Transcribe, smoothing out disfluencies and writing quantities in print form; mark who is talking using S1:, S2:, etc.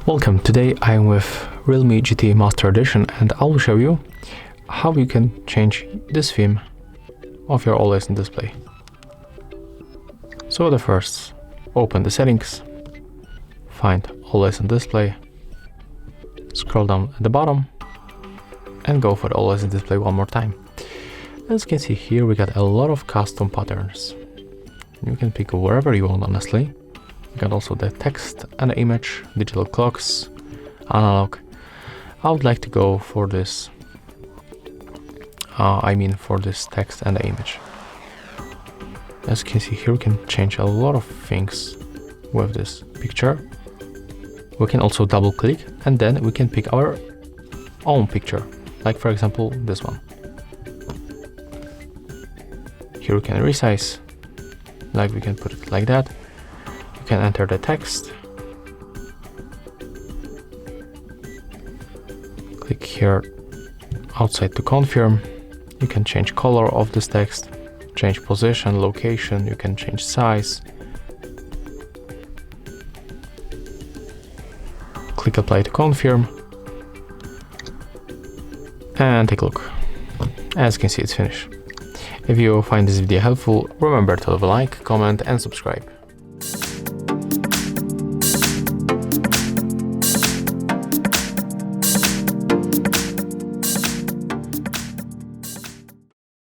S1: Welcome, today I am with REALME GT Master Edition and I will show you how you can change this theme of your always on display. So first, open the settings, find always on display, scroll down at the bottom and go for the always on display one more time. As you can see here, we got a lot of custom patterns. You can pick wherever you want, honestly. You got also the text and the image, digital clocks, analog. I would like to go for this, for this text and the image. As you can see here, we can change a lot of things with this picture. We can also double click and then we can pick our own picture, like for example this one. Here we can resize, like we can put it like that. You can enter the text, click here outside to confirm. You can change color of this text, change position, location, you can change size. Click apply to confirm and take a look. As you can see, it's finished. If you find this video helpful, remember to leave a like, comment and subscribe.